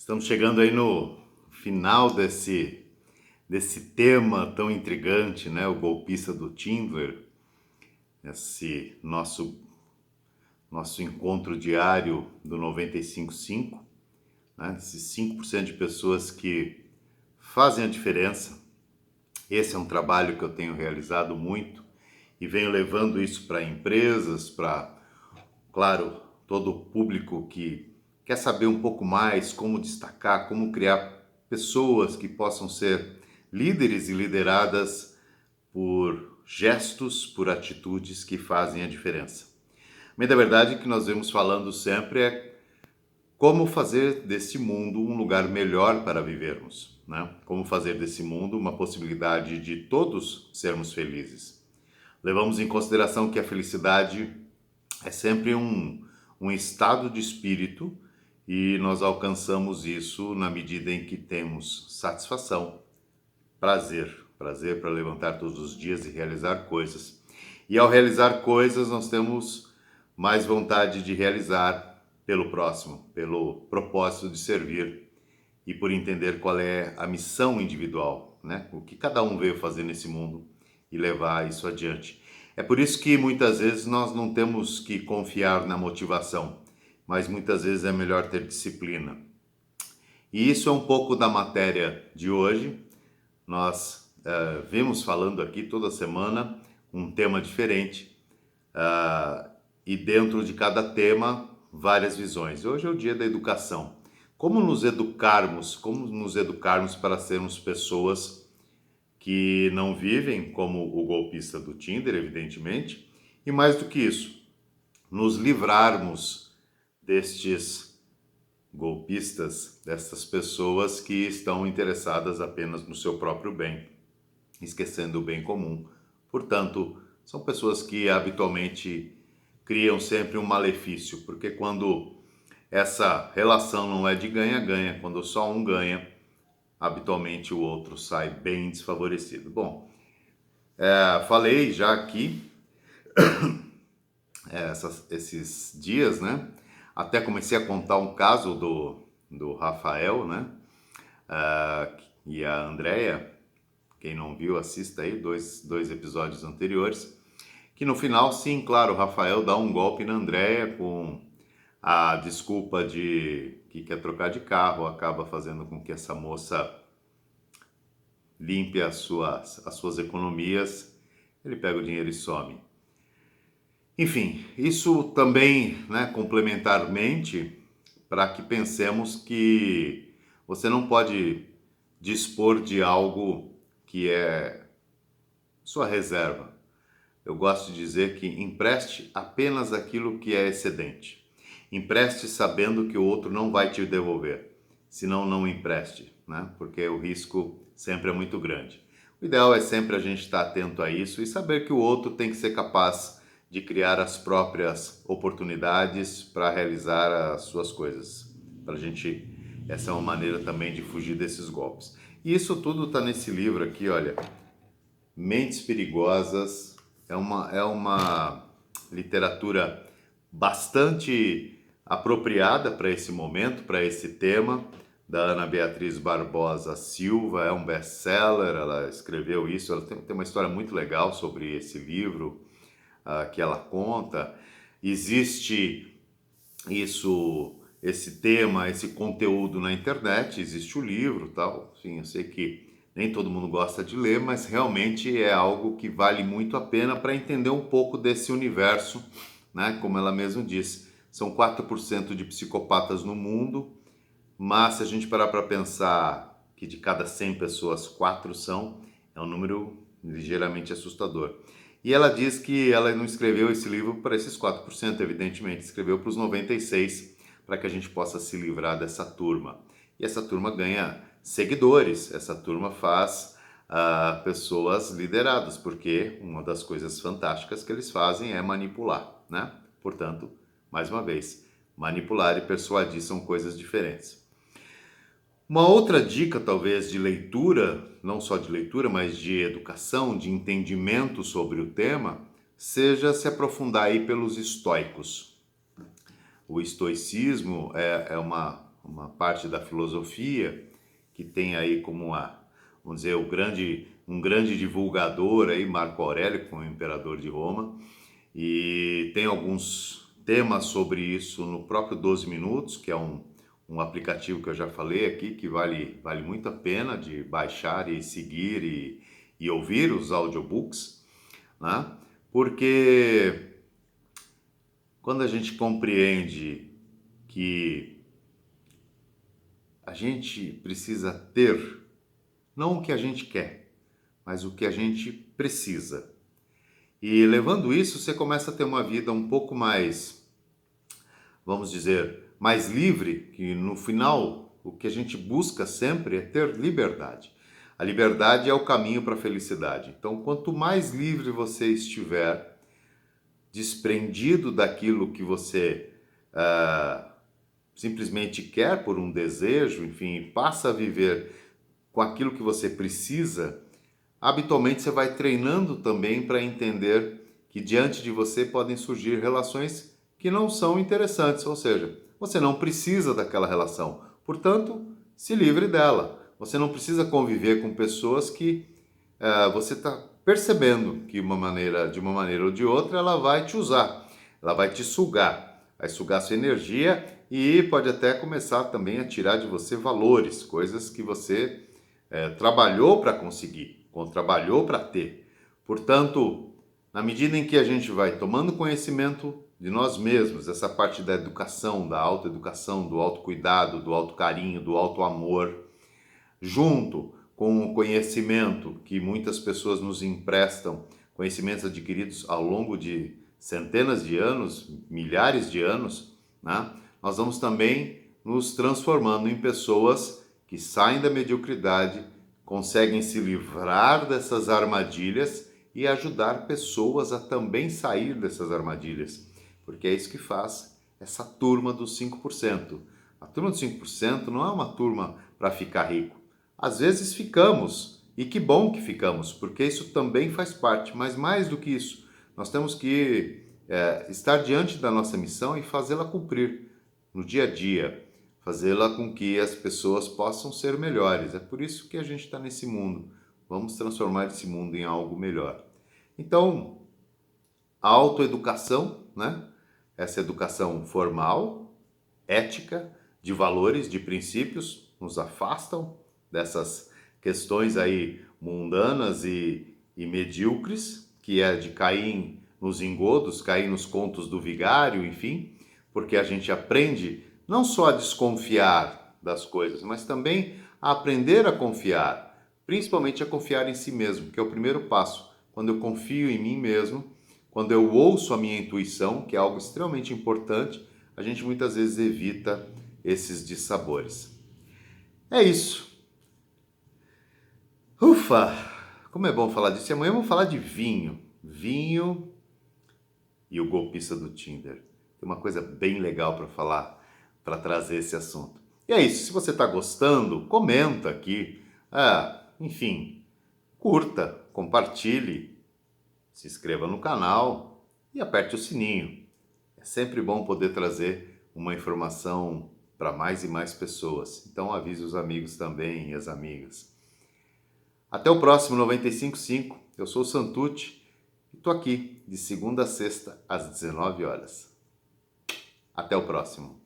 Estamos chegando aí no final desse tema tão intrigante, né? O golpista do Tinder, esse nosso encontro diário do 95.5, né? Esses 5% de pessoas que fazem a diferença. Esse é um trabalho que eu tenho realizado muito e venho levando isso para empresas, para, claro, todo o público que quer saber um pouco mais como destacar, como criar pessoas que possam ser líderes e lideradas por gestos, por atitudes que fazem a diferença. Mas a verdade que nós vemos falando sempre é como fazer desse mundo um lugar melhor para vivermos, né? Como fazer desse mundo uma possibilidade de todos sermos felizes. Levamos em consideração que a felicidade é sempre um estado de espírito e nós alcançamos isso na medida em que temos satisfação, prazer para levantar todos os dias e realizar coisas. E ao realizar coisas, nós temos mais vontade de realizar pelo próximo, pelo propósito de servir e por entender qual é a missão individual, né? O que cada um veio fazer nesse mundo e levar isso adiante. É por isso que muitas vezes nós não temos que confiar na motivação, mas muitas vezes é melhor ter disciplina. E isso é um pouco da matéria de hoje. Nós vimos falando aqui toda semana um tema diferente e dentro de cada tema várias visões. Hoje é o dia da educação. Como nos educarmos para sermos pessoas que não vivem como o golpista do Tinder, evidentemente, e mais do que isso, nos livrarmos destes golpistas, dessas pessoas que estão interessadas apenas no seu próprio bem, esquecendo o bem comum. Portanto, são pessoas que habitualmente criam sempre um malefício, porque quando essa relação não é de ganha-ganha, quando só um ganha, habitualmente o outro sai bem desfavorecido. Bom, falei já aqui esses dias, né? Até comecei a contar um caso do Rafael, né? E a Andrea, quem não viu, assista aí, dois episódios anteriores. Que no final, sim, claro, o Rafael dá um golpe na Andrea com a desculpa de que quer trocar de carro, acaba fazendo com que essa moça limpe as suas economias, ele pega o dinheiro e some. Enfim, isso também, né, complementarmente, para que pensemos que você não pode dispor de algo que é sua reserva. Eu gosto de dizer que empreste apenas aquilo que é excedente. Empreste sabendo que o outro não vai te devolver. Senão, não empreste, né? Porque o risco sempre é muito grande. O ideal é sempre a gente estar atento a isso e saber que o outro tem que ser capaz de criar as próprias oportunidades para realizar as suas coisas. Essa é uma maneira também de fugir desses golpes. E isso tudo está nesse livro aqui, olha. Mentes Perigosas é uma literatura bastante apropriada para esse momento, para esse tema, da Ana Beatriz Barbosa Silva, é um best-seller, ela escreveu isso, ela tem uma história muito legal sobre esse livro que ela conta. Existe esse tema, esse conteúdo na internet, existe o livro, tal. Sim, eu sei que nem todo mundo gosta de ler, mas realmente é algo que vale muito a pena para entender um pouco desse universo, né? Como ela mesma disse, são 4% de psicopatas no mundo, mas se a gente parar para pensar que de cada 100 pessoas, 4 são, é um número ligeiramente assustador. E ela diz que ela não escreveu esse livro para esses 4%, evidentemente, escreveu para os 96%, para que a gente possa se livrar dessa turma. E essa turma ganha seguidores, essa turma faz pessoas lideradas, porque uma das coisas fantásticas que eles fazem é manipular, né? Portanto, mais uma vez, manipular e persuadir são coisas diferentes. Uma outra dica, talvez, de leitura, não só de leitura, mas de educação, de entendimento sobre o tema, seja se aprofundar aí pelos estoicos. O estoicismo é uma uma parte da filosofia, que tem aí como vamos dizer, um grande divulgador aí, Marco Aurélio, como imperador de Roma, e tem alguns temas sobre isso no próprio 12 Minutos, que é um aplicativo que eu já falei aqui, que vale muito a pena de baixar e seguir e ouvir os audiobooks, né? Porque quando a gente compreende que a gente precisa ter, não o que a gente quer, mas o que a gente precisa. E levando isso, você começa a ter uma vida um pouco mais, vamos dizer, mais livre, que no final o que a gente busca sempre é ter liberdade. A liberdade é o caminho para a felicidade. Então, quanto mais livre você estiver, desprendido daquilo que você simplesmente quer por um desejo, enfim, passa a viver com aquilo que você precisa, habitualmente você vai treinando também para entender que diante de você podem surgir relações que não são interessantes, ou seja, você não precisa daquela relação, portanto, se livre dela. Você não precisa conviver com pessoas que você está percebendo que de uma maneira ou de outra, ela vai te usar, ela vai te sugar, vai sugar sua energia e pode até começar também a tirar de você valores, coisas que você trabalhou para conseguir, trabalhou para ter. Portanto, na medida em que a gente vai tomando conhecimento de nós mesmos, essa parte da educação, da autoeducação, do autocuidado, do autocarinho, do autoamor, junto com o conhecimento que muitas pessoas nos emprestam, conhecimentos adquiridos ao longo de centenas de anos, milhares de anos, né? Nós vamos também nos transformando em pessoas que saem da mediocridade, conseguem se livrar dessas armadilhas e ajudar pessoas a também sair dessas armadilhas, porque é isso que faz essa turma dos 5%. A turma dos 5% não é uma turma para ficar rico. Às vezes ficamos, e que bom que ficamos, porque isso também faz parte, mas mais do que isso, nós temos que estar diante da nossa missão e fazê-la cumprir no dia a dia, fazê-la com que as pessoas possam ser melhores. É por isso que a gente está nesse mundo. Vamos transformar esse mundo em algo melhor. Então, a autoeducação, né? Essa educação formal, ética, de valores, de princípios, nos afastam dessas questões aí mundanas e medíocres, que é de cair nos engodos, cair nos contos do vigário, enfim, porque a gente aprende não só a desconfiar das coisas, mas também a aprender a confiar, principalmente a confiar em si mesmo, que é o primeiro passo. Quando eu confio em mim mesmo, quando eu ouço a minha intuição, que é algo extremamente importante, a gente muitas vezes evita esses dissabores. É isso. Ufa! Como é bom falar disso. E amanhã vamos falar de vinho. Vinho e o golpista do Tinder. Tem uma coisa bem legal para falar, para trazer esse assunto. E é isso. Se você está gostando, comenta aqui. Enfim, curta, compartilhe, se inscreva no canal e aperte o sininho. É sempre bom poder trazer uma informação para mais e mais pessoas. Então avise os amigos também e as amigas. Até o próximo 95.5. Eu sou o Santucci e estou aqui de segunda a sexta às 19 horas. Até o próximo.